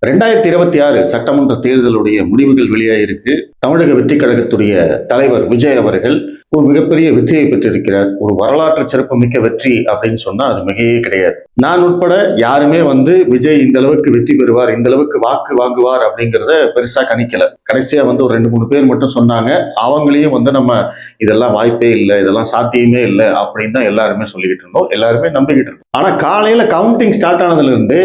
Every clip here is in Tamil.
2026 சட்டமன்ற தேர்தலுடைய முடிவுகள் வெளியாயிருக்கு. தமிழக வெற்றிக் கழகத்துடைய தலைவர் விஜய் அவர்கள் ஒரு மிகப்பெரிய வெற்றியை பெற்றிருக்கிறார். ஒரு வரலாற்று சிறப்புமிக்க வெற்றி அப்படின்னு சொன்னா அது மிகையே கிடையாது. நான் உட்பட யாருமே விஜய் இந்த அளவுக்கு வெற்றி பெறுவார், இந்த அளவுக்கு வாக்கு வாங்குவார் அப்படிங்கிறத பெருசா கணிக்கல. கடைசியா ஒரு 2-3 பேர் மட்டும் சொன்னாங்க. அவங்களையும் நம்ம இதெல்லாம் வாய்ப்பே இல்லை, இதெல்லாம் சாத்தியமே இல்லை அப்படின்னு தான் எல்லாருமே சொல்லிக்கிட்டு இருந்தோம், எல்லாருமே நம்பிக்கிட்டு இருந்தோம். ஆனா காலையில கவுண்டிங் ஸ்டார்ட் ஆனதுல இருந்து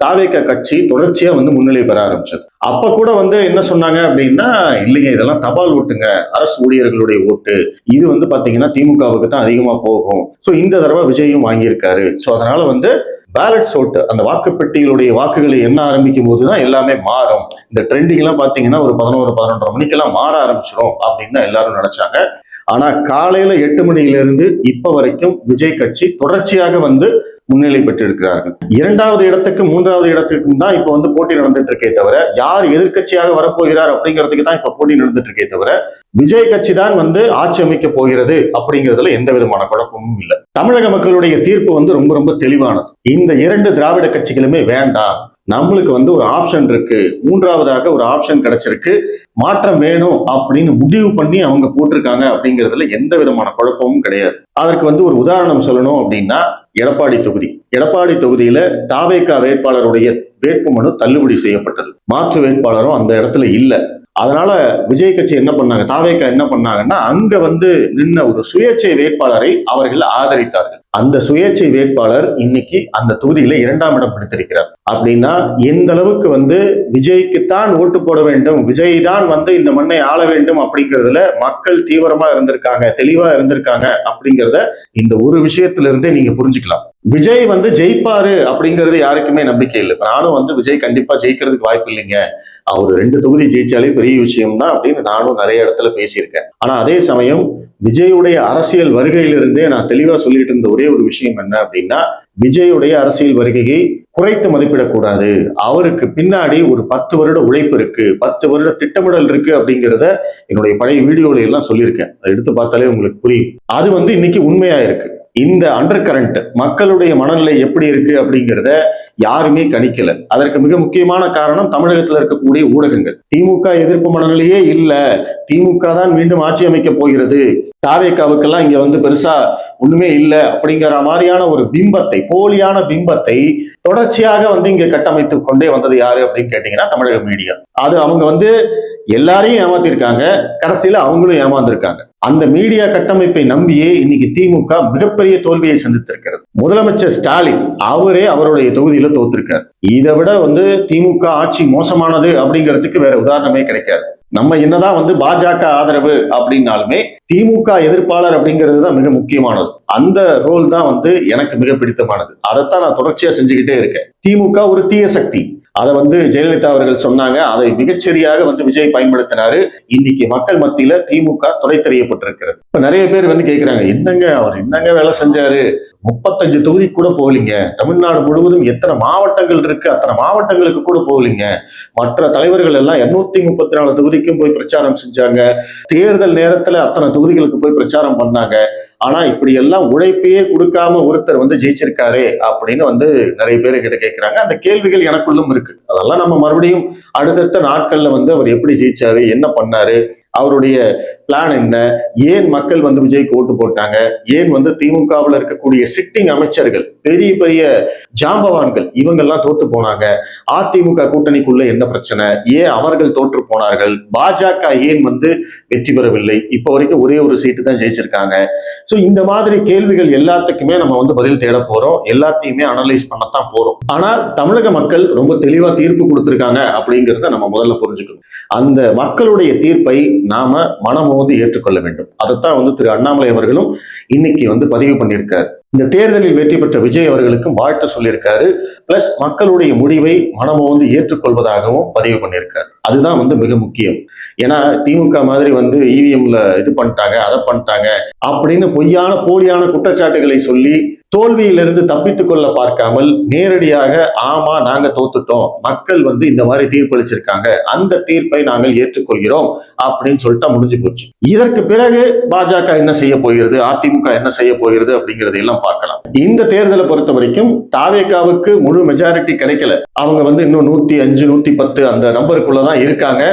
தாவேகா கட்சி தொடர்ச்சியா முன்னிலை பெற ஆரம்பிச்சது. அப்ப கூட என்ன சொன்னாங்க அப்படின்னா, இல்லைங்க இதெல்லாம் தபால் ஓட்டுங்க, அரசு ஊழியர்களுடைய ஓட்டு, இது பாத்தீங்கன்னா திமுகவுக்கு தான் அதிகமா போகும். சோ இந்த தடவை விஜயும் வாங்கியிருக்காரு. சோ அதனால பேலட்ஸ் ஓட்டு, அந்த வாக்குப்பெட்டிகளுடைய வாக்குகளை எண்ண ஆரம்பிக்கும் போதுதான் எல்லாமே மாறும். இந்த ட்ரெண்டிங் எல்லாம் பாத்தீங்கன்னா ஒரு 11-11:30 மணிக்கெல்லாம் மாற ஆரம்பிச்சிடும் அப்படின்னு தான் எல்லாரும் நினைச்சாங்க. ஆனா காலையில 8 மணியிலிருந்து இப்ப வரைக்கும் விஜய் கட்சி தொடர்ச்சியாக முன்னிலை பெற்றிருக்கிறார்கள். 2வது இடத்துக்கு 3வது இடத்துக்கும் தான் இப்ப போட்டி நடந்துட்டு இருக்கே தவிர, யார் எதிர்கட்சியாக வரப்போகிறார் அப்படிங்கிறதுக்கு தான் இப்ப போட்டி நடந்துட்டு இருக்கே தவிர, விஜய் கட்சி தான் ஆட்சி அமைக்க போகிறது அப்படிங்கிறதுல எந்த விதமான குழப்பமும் இல்லை. தமிழக மக்களுடைய தீர்ப்பு ரொம்ப ரொம்ப தெளிவானது. இந்த 2 திராவிட கட்சிகளுமே வேண்டாம், நம்மளுக்கு ஒரு ஆப்ஷன் இருக்கு, 3வதாக ஒரு ஆப்ஷன் கிடைச்சிருக்கு, மாற்றம் வேணும் அப்படின்னு முடிவு பண்ணி அவங்க போட்டிருக்காங்க அப்படிங்கிறதுல எந்த விதமான குழப்பமும் கிடையாது. அதற்கு ஒரு உதாரணம் சொல்லணும் அப்படின்னா, எடப்பாடி தொகுதியில தாவேகா வேட்பாளருடைய வேட்புமனு தள்ளுபடி செய்யப்பட்டது. மாற்று வேட்பாளரும் அந்த இடத்துல இல்ல. அதனால விஜய் கட்சி என்ன பண்ணாங்க, தாவேகா என்ன பண்ணாங்கன்னா, அங்க நின்ன ஒரு சுயேட்சை வேட்பாளரை அவர்கள் ஆதரித்தார்கள். அந்த சுயேட்சை வேட்பாளர் இன்னைக்கு அந்த தொகுதியில 2ஆம் இடம் பிடித்திருக்கிறார். அப்படின்னா எந்த அளவுக்கு விஜய்க்குத்தான் ஓட்டு போட வேண்டும், விஜய் தான் இந்த மண்ணை ஆள வேண்டும் அப்படிங்கிறதுல மக்கள் தீவிரமா இருந்திருக்காங்க, தெளிவா இருந்திருக்காங்க அப்படிங்கிறத இந்த ஒரு விஷயத்துல இருந்தே நீங்க புரிஞ்சுக்கலாம். விஜய் ஜெயிப்பாரு அப்படிங்கிறது யாருக்குமே நம்பிக்கை இல்லை. நானும் விஜய் கண்டிப்பா ஜெயிக்கிறதுக்கு வாய்ப்பு இல்லைங்க, அவர் 2 தொகுதி ஜெயிச்சாலே பெரிய விஷயம் தான் அப்படின்னு நானும் நிறைய இடத்துல பேசியிருக்கேன். ஆனா அதே சமயம் விஜயுடைய அரசியல் வருகையிலிருந்தே நான் தெளிவா சொல்லிட்டு இருந்த ஒரே ஒரு விஷயம் என்ன அப்படின்னா, விஜயுடைய அரசியல் வருகையை குறைத்து மதிப்பிடக்கூடாது. அவருக்கு பின்னாடி ஒரு 10 வருட உழைப்பு இருக்கு, 10 வருட திட்டமிடல் இருக்கு அப்படிங்கிறத என்னுடைய பழைய வீடியோல எல்லாம் சொல்லியிருக்கேன். அதை எடுத்து பார்த்தாலே உங்களுக்கு புரியும். அது இன்னைக்கு உண்மையா இருக்கு. இந்த அண்டர் கரண்ட் மக்களுடைய மனநிலை எப்படி இருக்கு அப்படிங்கிறத யாருமே கணிக்கல. அதற்கு மிக முக்கியமான காரணம் தமிழகத்தில் இருக்கக்கூடிய ஊடகங்கள். திமுக எதிர்ப்பு மனநிலையே இல்ல, திமுக தான் மீண்டும் ஆட்சி அமைக்க போகிறது, தாவேகாவுக்கெல்லாம் இங்க பெருசா ஒண்ணுமே இல்லை அப்படிங்கிற மாதிரியான ஒரு பிம்பத்தை, போலியான பிம்பத்தை தொடர்ச்சியாக இங்க கட்டமைத்து கொண்டே வந்தது யாரு அப்படின்னு கேட்டீங்கன்னா தமிழக மீடியா. அது அவங்க எல்லாரையும் ஏமாத்திருக்காங்க, கடைசியில அவங்களும் ஏமாந்திருக்காங்க. அந்த மீடியா கட்டமைப்பை நம்பியே இன்னைக்கு திமுக மிகப்பெரிய தோல்வியை சந்தித்திருக்கிறது. முதலமைச்சர் ஸ்டாலின் அவரே அவருடைய தொகுதியில தோத்திருக்காரு. இதை விட திமுக ஆட்சி மோசமானது அப்படிங்கிறதுக்கு வேற உதாரணமே கிடைக்காது. நம்ம என்னதான் பாஜக ஆதரவு அப்படின்னாலுமே திமுக எதிர்ப்பாளர் அப்படிங்கிறது தான் மிக முக்கியமானது. அந்த ரோல் தான் எனக்கு மிக பிடித்தமானது. அதைத்தான் நான் தொடர்ச்சியா செஞ்சுக்கிட்டே இருக்கேன். திமுக ஒரு தீய சக்தி, அதை ஜெயலலிதா அவர்கள் சொன்னாங்க, அதை மிகச்சரியாக விஜய் பயன்படுத்தினாரு. இன்னைக்கு மக்கள் மத்தியில திமுக துறை தெரியப்பட்டிருக்கிறது. இப்ப நிறைய பேர் கேட்கிறாங்க, என்னங்க அவர் என்னங்க வேலை செஞ்சாரு, 35 தொகுதி கூட போகலீங்க, தமிழ்நாடு முழுவதும் எத்தனை மாவட்டங்கள் இருக்கு அத்தனை மாவட்டங்களுக்கு கூட போகலீங்க, மற்ற தலைவர்கள் எல்லாம் 234 தொகுதிக்கும் போய் பிரச்சாரம் செஞ்சாங்க, தேர்தல் நேரத்துல அத்தனை தொகுதிகளுக்கு போய் பிரச்சாரம் பண்ணாங்க, ஆனா இப்படி எல்லாம் உழைப்பையே கொடுக்காம ஒருத்தர் ஜெயிச்சிருக்காரு அப்படின்னு நிறைய பேர் கிட்ட கேட்கிறாங்க. அந்த கேள்விகள் எனக்குள்ளும் இருக்கு. அதெல்லாம் நம்ம மறுபடியும் அடுத்தடுத்த நாட்கள்ல அவர் எப்படி ஜெயிச்சாரு, என்ன பண்ணாரு, அவருடைய பிளான் என்ன, ஏன் மக்கள் விஜய்க்கு ஓட்டு போட்டாங்க, ஏன் திமுகவில் இருக்கக்கூடிய சிட்டிங் அமைச்சர்கள், பெரிய பெரிய ஜாம்பவான்கள் இவங்கெல்லாம் தோத்து போனாங்க, அதிமுக கூட்டணிக்குள்ள என்ன பிரச்சனை, ஏன் அவர்கள் தோற்று போனார்கள், பாஜக ஏன் வெற்றி பெறவில்லை, இப்ப வரைக்கும் ஒரே ஒரு சீட்டு தான் ஜெயிச்சிருக்காங்க. சோ இந்த மாதிரி கேள்விகள் எல்லாத்துக்குமே நம்ம பதில் தேட போறோம், எல்லாத்தையுமே அனலைஸ் பண்ணத்தான் போறோம். ஆனா தமிழக மக்கள் ரொம்ப தெளிவா தீர்ப்பு கொடுத்திருக்காங்க அப்படிங்கிறத நம்ம முதல்ல புரிஞ்சுக்கணும். அந்த மக்களுடைய தீர்ப்பை நாம மனமோந்து ஏற்றுக்கொள்ள வேண்டும். அதைத்தான் திரு அண்ணாமலை அவர்களும் இன்னைக்கு பதிவு பண்ணியிருக்காரு. இந்த தேர்தலில் வெற்றி பெற்ற விஜய் அவர்களுக்கும் வாழ்த்து சொல்லியிருக்காரு. பிளஸ் மக்களுடைய முடிவை மனமோந்து ஏற்றுக்கொள்வதாகவும் பதிவு பண்ணியிருக்காரு. அதுதான் மிக முக்கியம். ஏன்னா திமுக மாதிரி இவிஎம்ல இது பண்ணிட்டாங்க, அதை பண்ணிட்டாங்க அப்படின்னு பொய்யான போலியான குற்றச்சாட்டுகளை சொல்லி தோல்வியிலிருந்து தப்பித்துக் கொள்ள பார்க்காமல் நேரடியாக ஆமா நாங்க தோத்துட்டோம், மக்கள் இந்த மாதிரி தீர்ப்பளிச்சிருக்காங்க, அந்த தீர்ப்பை நாங்கள் ஏற்றுக்கொள்கிறோம் அப்படின்னு சொல்லிட்டா முடிஞ்சு போச்சு. இதற்கு பிறகு பாஜக என்ன செய்ய போகிறது, அதிமுக என்ன செய்ய போகிறது அப்படிங்கறதை எல்லாம் பார்க்கலாம். இந்த தேர்தலை பொறுத்த வரைக்கும் தாவேகாவுக்கு முழு மெஜாரிட்டி கிடைக்கல. அவங்க இன்னும் 105 110 அந்த நம்பருக்குள்ளதான் இருக்காங்க.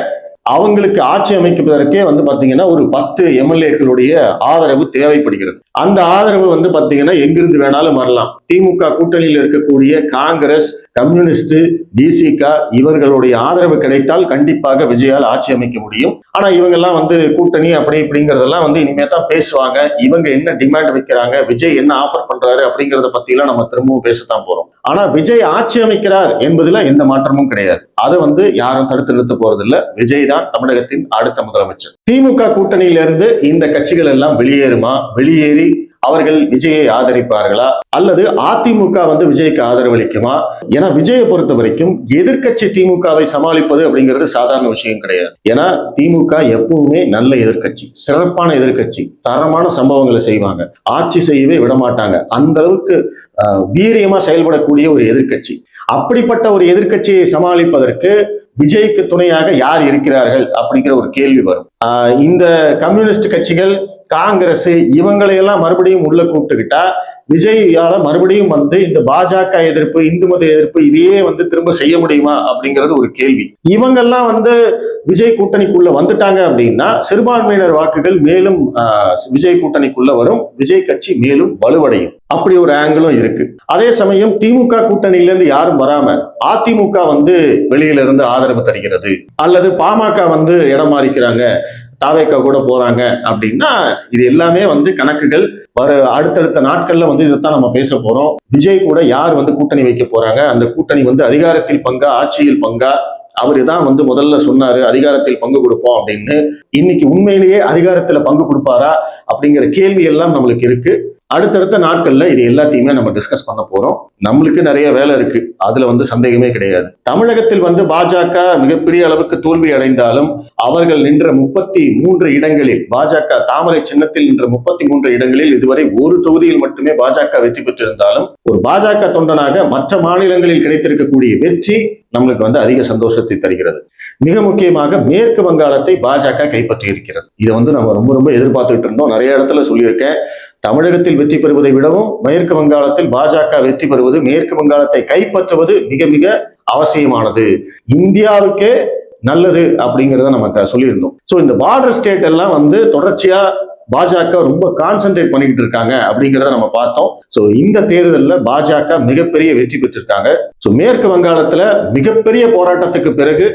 அவங்களுக்கு ஆட்சி அமைப்பதற்கே பாத்தீங்கன்னா ஒரு 10 எம்எல்ஏக்களுடைய ஆதரவு தேவைப்படுகிறது. அந்த ஆதரவு பாத்தீங்கன்னா எங்கிருந்து வேணாலும் வரலாம். திமுக கூட்டணியில் இருக்கக்கூடிய காங்கிரஸ், கம்யூனிஸ்ட், டிசிக இவர்களுடைய ஆதரவு கிடைத்தால் கண்டிப்பாக விஜயால் ஆட்சி அமைக்க முடியும். ஆனா இவங்க எல்லாம் கூட்டணி அப்படி இப்படிங்கறதெல்லாம் இனிமே தான் பேசுவாங்க. இவங்க என்ன டிமாண்ட் வைக்கிறாங்க, விஜய் என்ன ஆஃபர் பண்றாரு அப்படிங்கறத பத்தி எல்லாம் நம்ம திரும்பவும் பேசத்தான் போறோம். ஆனா விஜய் ஆட்சி அமைக்கிறார் என்பதுல எந்த மாற்றமும் கிடையாது. அதை யாரும் தடுத்து நிறுத்த போறதில்லை. விஜய் தான் தமிழகத்தின் அடுத்த முதலமைச்சர். திமுக கூட்டணியிலிருந்து இந்த கட்சிகள் எல்லாம் வெளியேறுமா, வெளியேறி அவர்கள் விஜயை ஆதரிப்பார்களா, அல்லது அதிமுக விஜய்க்கு ஆதரவளிக்குமா? ஏன்னா விஜயை பொறுத்த வரைக்கும் எதிர்கட்சி திமுகவை சமாளிப்பது அப்படிங்கிறது சாதாரண விஷயம் கிடையாது. ஏன்னா திமுக எப்பவுமே நல்ல எதிர்கட்சி, சிறப்பான எதிர்கட்சி, தரமான சம்பவங்களை செய்வாங்க, ஆட்சி செய்யவே விடமாட்டாங்க. அந்த அளவுக்கு வீரியமா செயல்படக்கூடிய ஒரு எதிர்கட்சி. அப்படிப்பட்ட ஒரு எதிர்கட்சியை சமாளிப்பதற்கு விஜய்க்கு துணையாக யார் இருக்கிறார்கள் அப்படிங்கிற ஒரு கேள்வி வரும். இந்த கம்யூனிஸ்ட் கட்சிகள், காங்கிரஸ் இவங்களையெல்லாம் மறுபடியும் உள்ள கூப்பிட்டுக்கிட்டா விஜயால மறுபடியும் இந்த பாஜக எதிர்ப்பு, இந்து மத எதிர்ப்பு இதையே திரும்ப செய்ய முடியுமா அப்படிங்கிறது ஒரு கேள்வி. இவங்கெல்லாம் விஜய் கூட்டணிக்குள்ள வந்துட்டாங்க அப்படின்னா சிறுபான்மையினர் வாக்குகள் மேலும் விஜய் கூட்டணிக்குள்ள வரும், விஜய் கட்சி மேலும் வலுவடையும். அப்படி ஒரு ஆங்கிளும் இருக்கு. அதே சமயம் திமுக கூட்டணியில இருந்து யாரும் வராம அதிமுக வெளியில இருந்து ஆதரவு தருகிறது, அல்லது பாமக இடம் மாறிக்கிறாங்க, தாவேக்கா கூட போறாங்க அப்படின்னா இது எல்லாமே கணக்குகள் வர அடுத்தடுத்த நாட்கள்ல இதைத்தான் நம்ம பேச போறோம். விஜய் கூட யார் கூட்டணி வைக்க போறாங்க, அந்த கூட்டணி அதிகாரத்தில் பங்கா, ஆட்சியில் பங்கா? அவரு தான் முதல்ல சொன்னாரு அதிகாரத்தில் பங்கு கொடுப்போம் அப்படின்னு. இன்னைக்கு உண்மையிலேயே அதிகாரத்துல பங்கு கொடுப்பாரா அப்படிங்கிற கேள்வி எல்லாம் நம்மளுக்கு இருக்கு. அடுத்தடுத்த நாட்கள்ல இது எல்லாத்தையுமே நம்ம டிஸ்கஸ் பண்ண போறோம். நம்மளுக்கு நிறைய வேலை இருக்கு, அதுல சந்தேகமே கிடையாது. தமிழகத்தில் பாஜக மிகப்பெரிய அளவுக்கு தோல்வி அடைந்தாலும் அவர்கள் நின்ற 33 இடங்களில், பாஜக தாமரை சின்னத்தில் நின்ற 33 இடங்களில் இதுவரை ஒரு தொகுதியில் மட்டுமே பாஜக வெற்றி பெற்றிருந்தாலும் ஒரு பாஜக தொண்டனாக மற்ற மாநிலங்களில் கிடைத்திருக்கக்கூடிய வெற்றி நம்மளுக்கு அதிக சந்தோஷத்தை தருகிறது. மிக முக்கியமாக மேற்கு வங்காளத்தை பாஜக கைப்பற்றி இருக்கிறது. இதை நம்ம ரொம்ப ரொம்ப எதிர்பார்த்துட்டு இருந்தோம். நிறைய இடத்துல சொல்லியிருக்கேன், தமிழகத்தில் வெற்றி பெறுவதை விடவும் மேற்கு வங்காளத்தில் பாஜக வெற்றி பெறுவது, மேற்கு வங்காளத்தை கைப்பற்றுவது மிக மிக அவசியமானது, இந்தியாவுக்கே நல்லது அப்படிங்கிறத நம்ம சொல்லியிருந்தோம். சோ இந்த பார்டர் ஸ்டேட் எல்லாம் தொடர்ச்சியா பாஜக ரொம்ப கான்சென்ட்ரேட் பண்ணிக்கிட்டு இருக்காங்க அப்படிங்கிறத நம்ம பார்த்தோம். சோ இந்த தேர்தலில் பாஜக மிகப்பெரிய வெற்றி பெற்றிருக்காங்க. சோ மேற்கு வங்காளத்துல மிகப்பெரிய போராட்டத்துக்கு பிறகு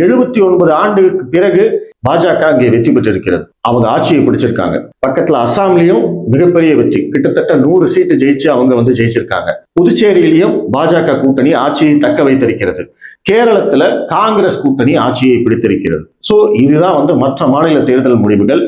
79 ஆண்டுகளுக்கு பிறகு பாஜக அங்கே வெற்றி பெற்றிருக்கிறது. அவங்க ஆட்சியை பிடிச்சிருக்காங்க. பக்கத்துல அசாம்லயும் மிகப்பெரிய வெற்றி, கிட்டத்தட்ட 100 சீட்டு ஜெயிச்சு அவங்க ஜெயிச்சிருக்காங்க. புதுச்சேரியிலையும் பாஜக கூட்டணி ஆட்சியை தக்க வைத்திருக்கிறது. கேரளத்துல காங்கிரஸ் கூட்டணி ஆட்சியை பிடித்திருக்கிறது. சோ இதுதான் மற்ற மாநில தேர்தல் முடிவுகள்.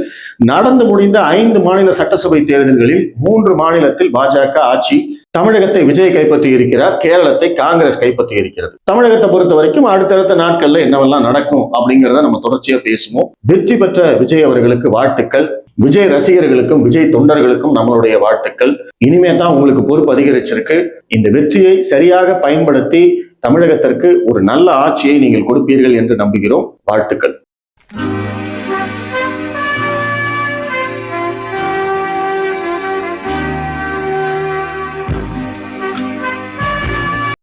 நடந்து முடிந்த 5 மாநில சட்டசபை தேர்தல்களில் 3 மாநிலத்தில் பாஜக ஆட்சி. தமிழகத்தை விஜய் கைப்பற்றி இருக்கிறார், கேரளத்தை காங்கிரஸ் கைப்பற்றி இருக்கிறது. தமிழகத்தை பொறுத்த வரைக்கும் அடுத்தடுத்த நாட்கள்ல என்னவெல்லாம் நடக்கும் அப்படிங்கிறத நம்ம தொடர்ச்சியா பேசுவோம். வெற்றி பெற்ற விஜய் அவர்களுக்கு வாழ்த்துக்கள். விஜய் ரசிகர்களுக்கும் விஜய் தொண்டர்களுக்கும் நம்மளுடைய வாழ்த்துக்கள். இனிமே தான் உங்களுக்கு பொறுப்பு அதிகரிச்சிருக்கு. இந்த வெற்றியை சரியாக பயன்படுத்தி தமிழகத்திற்கு ஒரு நல்ல ஆட்சியை நீங்கள் கொடுப்பீர்கள் என்று நம்புகிறோம். வாழ்த்துக்கள்.